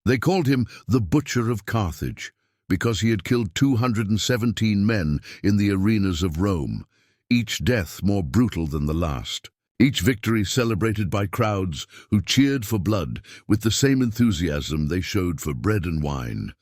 They called him the Butcher of Carthage because he had killed 217 men in the arenas of Rome, each death more brutal than the last. Each victory celebrated by crowds who cheered for blood with the same enthusiasm they showed for bread and wine.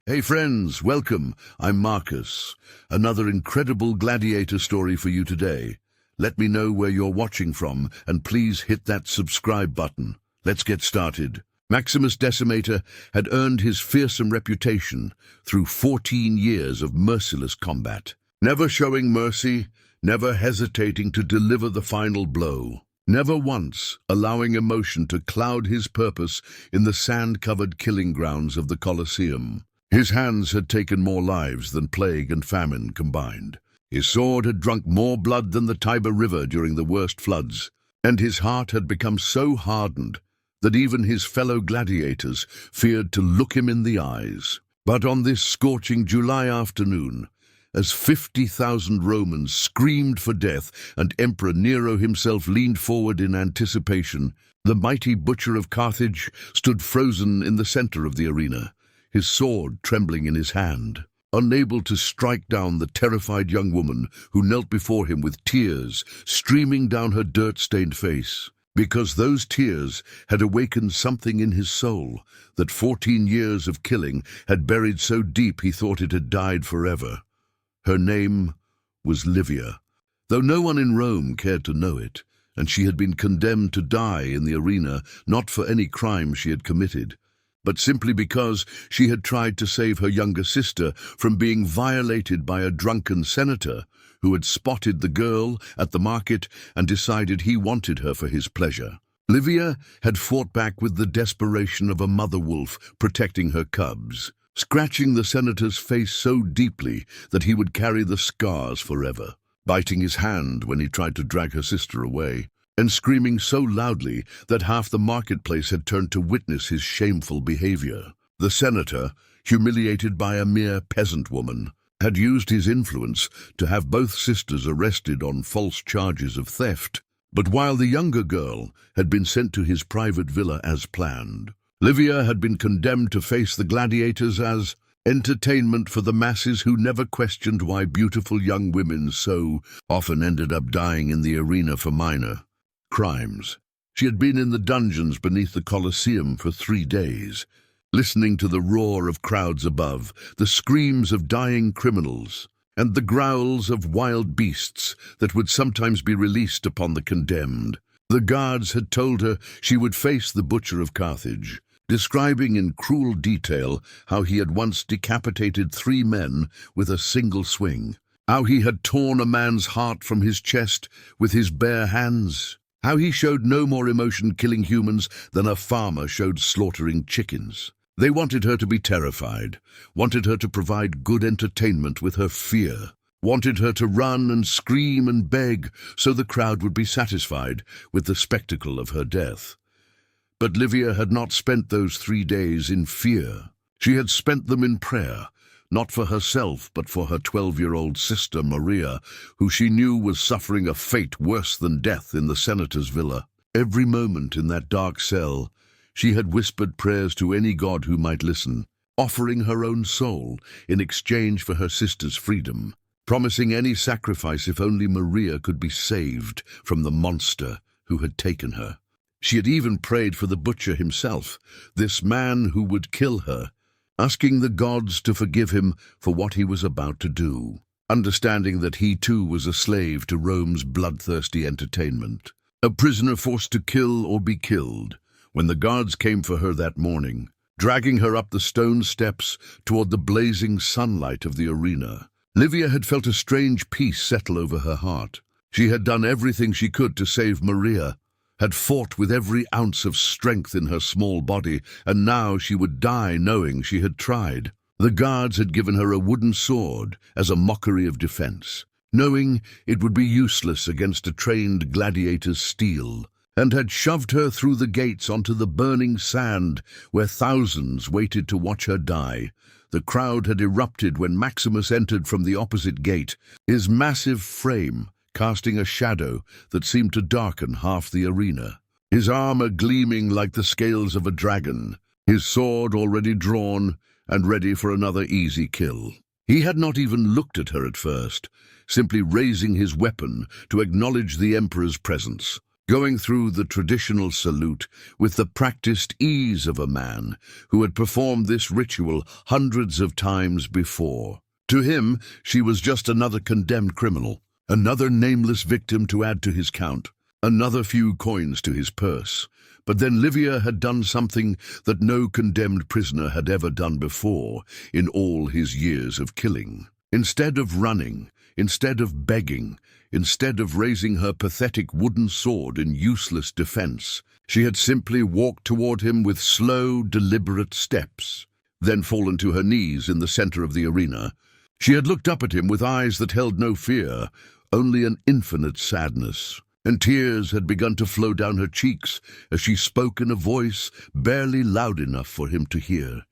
Hey friends, welcome. I'm Marcus. Another incredible Gladiator story for you today. Let me know where you're watching from, and please hit that subscribe button. Let's get started. Maximus Decimator had earned his fearsome reputation through 14 years of merciless combat, never showing mercy, never hesitating to deliver the final blow, never once allowing emotion to cloud his purpose in the sand-covered killing grounds of the Colosseum. His hands had taken more lives than plague and famine combined. His sword had drunk more blood than the Tiber River during the worst floods, and his heart had become so hardened that even his fellow gladiators feared to look him in the eyes. But on this scorching July afternoon, as 50,000 Romans screamed for death and Emperor Nero himself leaned forward in anticipation, the mighty Butcher of Carthage stood frozen in the center of the arena, his sword trembling in his hand, unable to strike down the terrified young woman who knelt before him with tears streaming down her dirt-stained face. Because those tears had awakened something in his soul that 14 years of killing had buried so deep he thought it had died forever. Her name was Livia, though no one in Rome cared to know it, and she had been condemned to die in the arena not for any crime she had committed, but simply because she had tried to save her younger sister from being violated by a drunken senator who had spotted the girl at the market and decided he wanted her for his pleasure. Livia had fought back with the desperation of a mother wolf protecting her cubs, scratching the senator's face so deeply that he would carry the scars forever, biting his hand when he tried to drag her sister away, and screaming so loudly that half the marketplace had turned to witness his shameful behavior. The senator, humiliated by a mere peasant woman, had used his influence to have both sisters arrested on false charges of theft. But while the younger girl had been sent to his private villa as planned, Livia had been condemned to face the gladiators as entertainment for the masses who never questioned why beautiful young women so often ended up dying in the arena for minor crimes. She had been in the dungeons beneath the Colosseum for 3 days, listening to the roar of crowds above, the screams of dying criminals, and the growls of wild beasts that would sometimes be released upon the condemned. The guards had told her she would face the Butcher of Carthage, describing in cruel detail how he had once decapitated 3 men with a single swing, how he had torn a man's heart from his chest with his bare hands, how he showed no more emotion killing humans than a farmer showed slaughtering chickens. They wanted her to be terrified, wanted her to provide good entertainment with her fear, wanted her to run and scream and beg so the crowd would be satisfied with the spectacle of her death. But Livia had not spent those 3 days in fear. She had spent them in prayer, not for herself but for her 12-year-old sister Maria, who she knew was suffering a fate worse than death in the senator's villa. Every moment in that dark cell, she had whispered prayers to any god who might listen, offering her own soul in exchange for her sister's freedom, promising any sacrifice if only Maria could be saved from the monster who had taken her. She had even prayed for the butcher himself, this man who would kill her, asking the gods to forgive him for what he was about to do, understanding that he too was a slave to Rome's bloodthirsty entertainment, a prisoner forced to kill or be killed. When the guards came for her that morning, dragging her up the stone steps toward the blazing sunlight of the arena, Livia had felt a strange peace settle over her heart. She had done everything she could to save Maria, had fought with every ounce of strength in her small body, and now she would die knowing she had tried. The guards had given her a wooden sword as a mockery of defense, knowing it would be useless against a trained gladiator's steel, and had shoved her through the gates onto the burning sand where thousands waited to watch her die. The crowd had erupted when Maximus entered from the opposite gate, his massive frame casting a shadow that seemed to darken half the arena, his armor gleaming like the scales of a dragon. his sword already drawn and ready for another easy kill. He had not even looked at her at first, simply raising his weapon to acknowledge the Emperor's presence, going through the traditional salute with the practiced ease of a man who had performed this ritual hundreds of times before. To him, she was just another condemned criminal, another nameless victim to add to his count, another few coins to his purse. But then Livia had done something that no condemned prisoner had ever done before in all his years of killing. Instead of running, instead of begging, instead of raising her pathetic wooden sword in useless defense, she had simply walked toward him with slow, deliberate steps, then fallen to her knees in the center of the arena. She had looked up at him with eyes that held no fear, only an infinite sadness, and tears had begun to flow down her cheeks as she spoke in a voice barely loud enough for him to hear.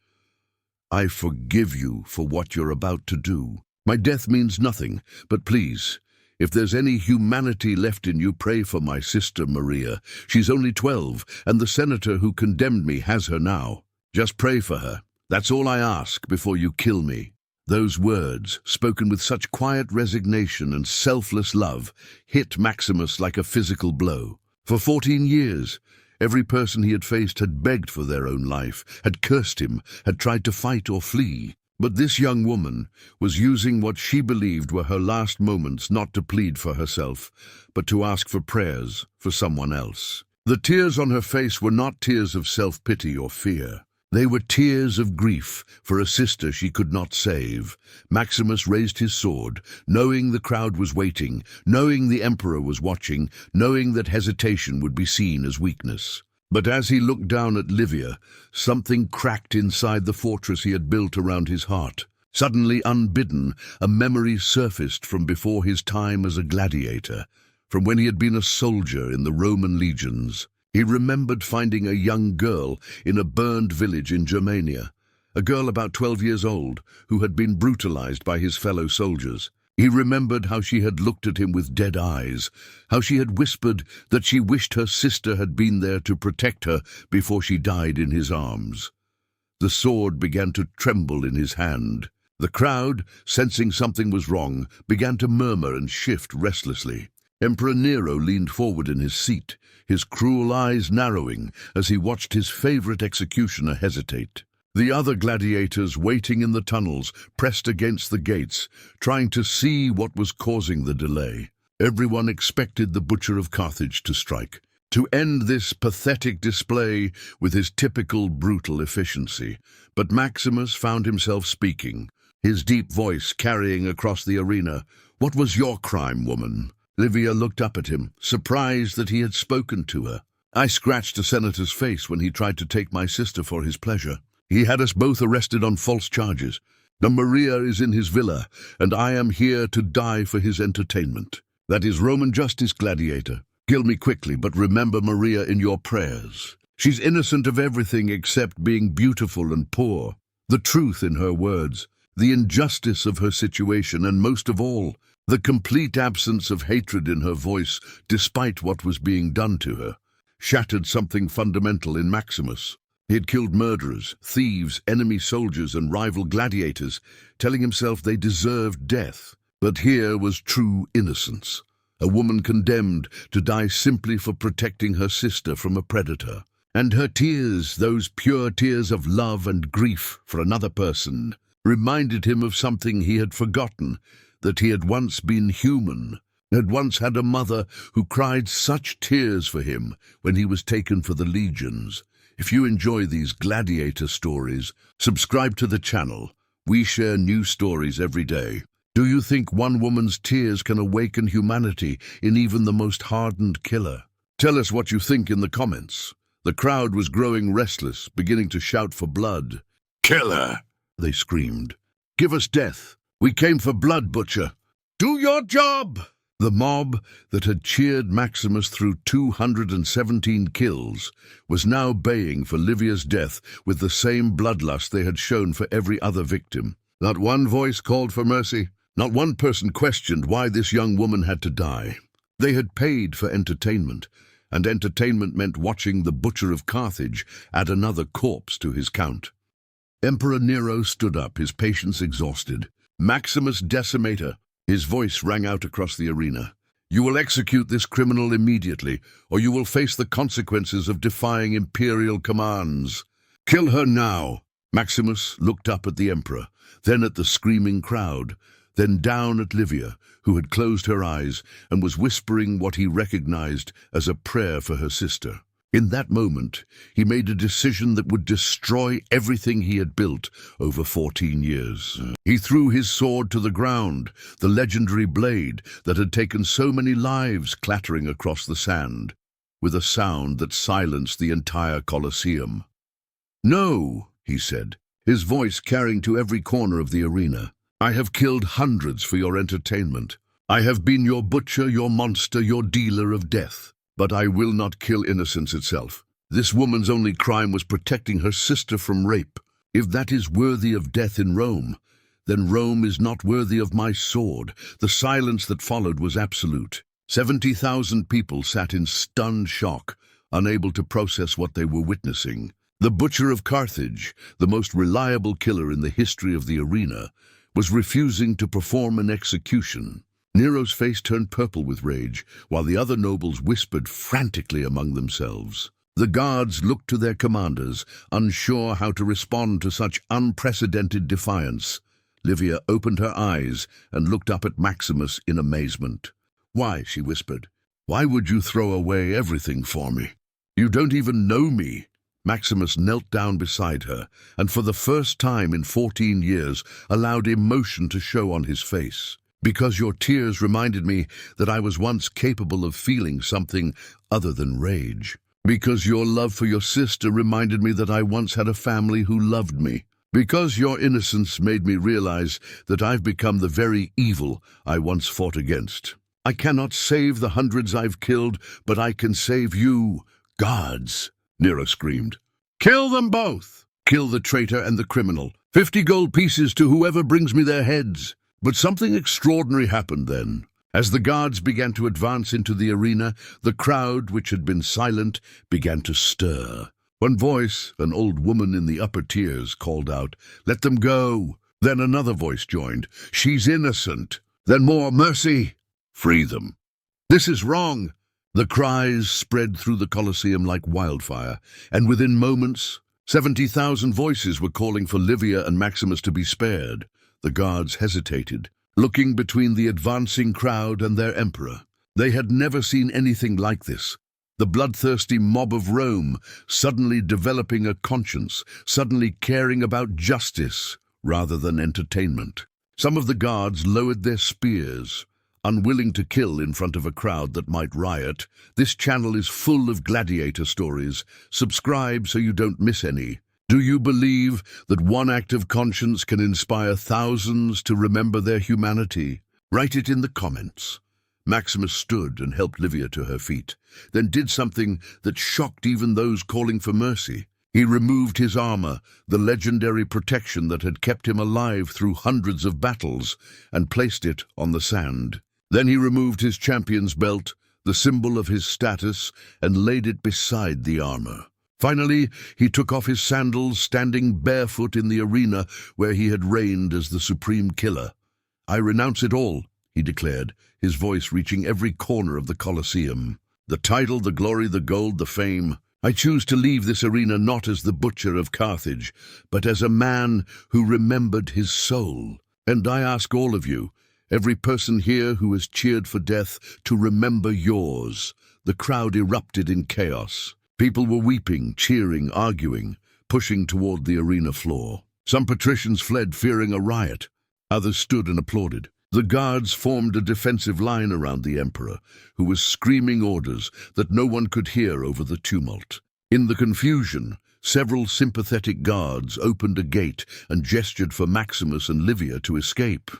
"I forgive you for what you're about to do. My death means nothing, but please, if there's any humanity left in you, pray for my sister Maria. She's only 12, and the senator who condemned me has her now. Just pray for her. That's all I ask before you kill me." Those words, spoken with such quiet resignation and selfless love, hit Maximus like a physical blow. For 14 years, every person he had faced had begged for their own life, had cursed him, had tried to fight or flee. But this young woman was using what she believed were her last moments not to plead for herself, but to ask for prayers for someone else. The tears on her face were not tears of self-pity or fear. They were tears of grief for a sister she could not save. Maximus raised his sword, knowing the crowd was waiting, knowing the Emperor was watching, knowing that hesitation would be seen as weakness. But as he looked down at Livia, something cracked inside the fortress he had built around his heart. Suddenly, unbidden, a memory surfaced from before his time as a gladiator, from when he had been a soldier in the Roman legions. He remembered finding a young girl in a burned village in Germania, a girl about 12 years old who had been brutalized by his fellow soldiers. He remembered how she had looked at him with dead eyes, how she had whispered that she wished her sister had been there to protect her before she died in his arms. The sword began to tremble in his hand. The crowd, sensing something was wrong, began to murmur and shift restlessly. Emperor Nero leaned forward in his seat, his cruel eyes narrowing as he watched his favorite executioner hesitate. The other gladiators waiting in the tunnels pressed against the gates, trying to see what was causing the delay. Everyone expected the Butcher of Carthage to strike, to end this pathetic display with his typical brutal efficiency. But Maximus found himself speaking, his deep voice carrying across the arena. "What was your crime, woman?" Livia looked up at him, surprised that he had spoken to her. "I scratched a senator's face when he tried to take my sister for his pleasure. He had us both arrested on false charges. Now Maria is in his villa, and I am here to die for his entertainment. That is Roman justice, Gladiator. Kill me quickly, but remember Maria in your prayers. She's innocent of everything except being beautiful and poor. The truth in her words, the injustice of her situation, and most of all, the complete absence of hatred in her voice despite what was being done to her, shattered something fundamental in Maximus. He had killed murderers, thieves, enemy soldiers, and rival gladiators, telling himself they deserved death. But here was true innocence, a woman condemned to die simply for protecting her sister from a predator. And her tears, those pure tears of love and grief for another person, reminded him of something he had forgotten, that he had once been human, had once had a mother who cried such tears for him when he was taken for the legions. If you enjoy these gladiator stories, subscribe to the channel. We share new stories every day. Do you think one woman's tears can awaken humanity in even the most hardened killer? Tell us what you think in the comments. The crowd was growing restless, beginning to shout for blood. "Kill her!" they screamed. "Give us death! We came for blood, Butcher! Do your job!" The mob that had cheered Maximus through 217 kills was now baying for Livia's death with the same bloodlust they had shown for every other victim. Not one voice called for mercy. Not one person questioned why this young woman had to die. They had paid for entertainment, and entertainment meant watching the Butcher of Carthage add another corpse to his count. Emperor Nero stood up, his patience exhausted. "Maximus Decimator," his voice rang out across the arena. "You will execute this criminal immediately, or you will face the consequences of defying imperial commands. Kill her now." Maximus looked up at the emperor, then at the screaming crowd, then down at Livia, who had closed her eyes and was whispering what he recognized as a prayer for her sister. In that moment, he made a decision that would destroy everything he had built over 14 years. He threw his sword to the ground, the legendary blade that had taken so many lives clattering across the sand, with a sound that silenced the entire Colosseum. "No," he said, his voice carrying to every corner of the arena. "I have killed hundreds for your entertainment. I have been your butcher, your monster, your dealer of death. But I will not kill innocence itself. This woman's only crime was protecting her sister from rape. If that is worthy of death in Rome, then Rome is not worthy of my sword." The silence that followed was absolute. 70,000 people sat in stunned shock, unable to process what they were witnessing. The Butcher of Carthage, the most reliable killer in the history of the arena, was refusing to perform an execution. Nero's face turned purple with rage, while the other nobles whispered frantically among themselves. The guards looked to their commanders, unsure how to respond to such unprecedented defiance. Livia opened her eyes and looked up at Maximus in amazement. "Why," she whispered, "why would you throw away everything for me? You don't even know me." Maximus knelt down beside her, and for the first time in 14 years allowed emotion to show on his face. "Because your tears reminded me that I was once capable of feeling something other than rage. Because your love for your sister reminded me that I once had a family who loved me. Because your innocence made me realize that I've become the very evil I once fought against. I cannot save the hundreds I've killed, but I can save you, gods," Nero screamed. "Kill them both! Kill the traitor and the criminal. 50 gold pieces to whoever brings me their heads." But something extraordinary happened then. As the guards began to advance into the arena, the crowd, which had been silent, began to stir. One voice, an old woman in the upper tiers, called out, "Let them go." Then another voice joined, "She's innocent." Then more, "Mercy! Free them." "This is wrong." The cries spread through the Colosseum like wildfire, and within moments, 70,000 voices were calling for Livia and Maximus to be spared. The guards hesitated, looking between the advancing crowd and their emperor. They had never seen anything like this. The bloodthirsty mob of Rome suddenly developing a conscience, suddenly caring about justice rather than entertainment. Some of the guards lowered their spears, unwilling to kill in front of a crowd that might riot. This channel is full of Gladiator stories. Subscribe so you don't miss any. Do you believe that one act of conscience can inspire thousands to remember their humanity? Write it in the comments. Maximus stood and helped Livia to her feet, then did something that shocked even those calling for mercy. He removed his armor, the legendary protection that had kept him alive through hundreds of battles, and placed it on the sand. Then he removed his champion's belt, the symbol of his status, and laid it beside the armor. Finally, he took off his sandals, standing barefoot in the arena where he had reigned as the supreme killer. "I renounce it all," he declared, his voice reaching every corner of the Colosseum. "The title, the glory, the gold, the fame. I choose to leave this arena not as the Butcher of Carthage, but as a man who remembered his soul. And I ask all of you, every person here who has cheered for death, to remember yours." The crowd erupted in chaos. People were weeping, cheering, arguing, pushing toward the arena floor. Some patricians fled, fearing a riot. Others stood and applauded. The guards formed a defensive line around the emperor, who was screaming orders that no one could hear over the tumult. In the confusion, several sympathetic guards opened a gate and gestured for Maximus and Livia to escape.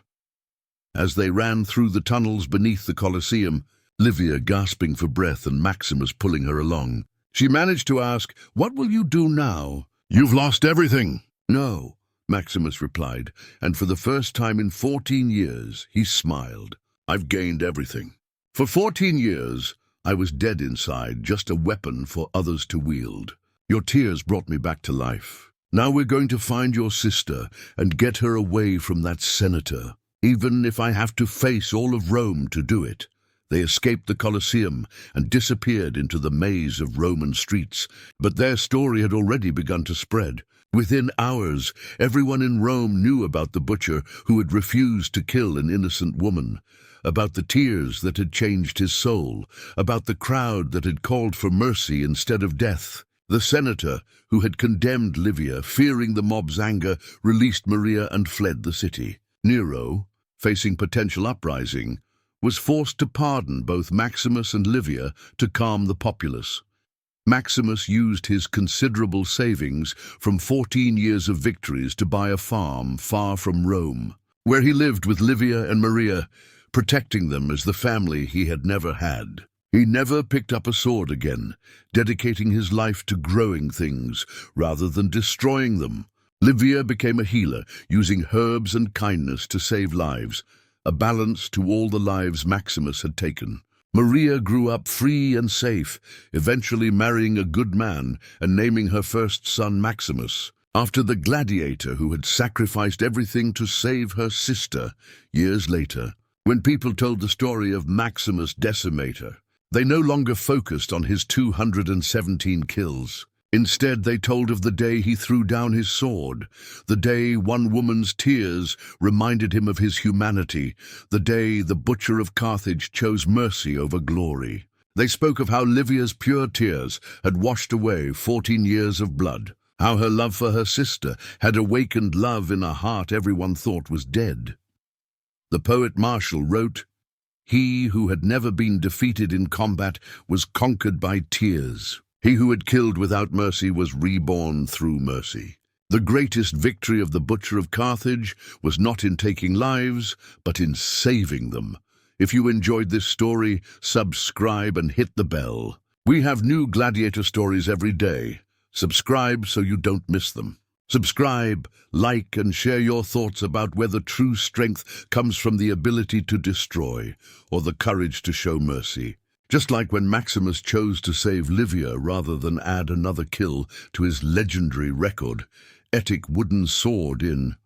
As they ran through the tunnels beneath the Colosseum, Livia gasping for breath and Maximus pulling her along, she managed to ask, "What will you do now?" "You've lost everything." "No," Maximus replied, and for the first time in 14 years, he smiled. "I've gained everything. For 14 years, I was dead inside, just a weapon for others to wield. Your tears brought me back to life. Now we're going to find your sister and get her away from that senator, even if I have to face all of Rome to do it." They escaped the Colosseum and disappeared into the maze of Roman streets, but their story had already begun to spread. Within hours, everyone in Rome knew about the butcher who had refused to kill an innocent woman, about the tears that had changed his soul, about the crowd that had called for mercy instead of death. The senator, who had condemned Livia, fearing the mob's anger, released Maria and fled the city. Nero, facing potential uprising, was forced to pardon both Maximus and Livia to calm the populace. Maximus used his considerable savings from 14 years of victories to buy a farm far from Rome, where he lived with Livia and Maria, protecting them as the family he had never had. He never picked up a sword again, dedicating his life to growing things rather than destroying them. Livia became a healer, using herbs and kindness to save lives, a balance to all the lives Maximus had taken. Maria grew up free and safe, eventually marrying a good man and naming her first son Maximus, after the gladiator who had sacrificed everything to save her sister years later. When people told the story of Maximus Decimator, they no longer focused on his 217 kills. Instead, they told of the day he threw down his sword, the day one woman's tears reminded him of his humanity, the day the butcher of Carthage chose mercy over glory. They spoke of how Livia's pure tears had washed away 14 years of blood, how her love for her sister had awakened love in a heart everyone thought was dead. The poet Martial wrote, "He who had never been defeated in combat was conquered by tears. He who had killed without mercy was reborn through mercy." The greatest victory of the butcher of Carthage was not in taking lives, but in saving them. If you enjoyed this story, subscribe and hit the bell. We have new Gladiator stories every day. Subscribe so you don't miss them. Subscribe, like, and share your thoughts about whether true strength comes from the ability to destroy or the courage to show mercy. Just like when Maximus chose to save Livia rather than add another kill to his legendary record, epic wooden sword in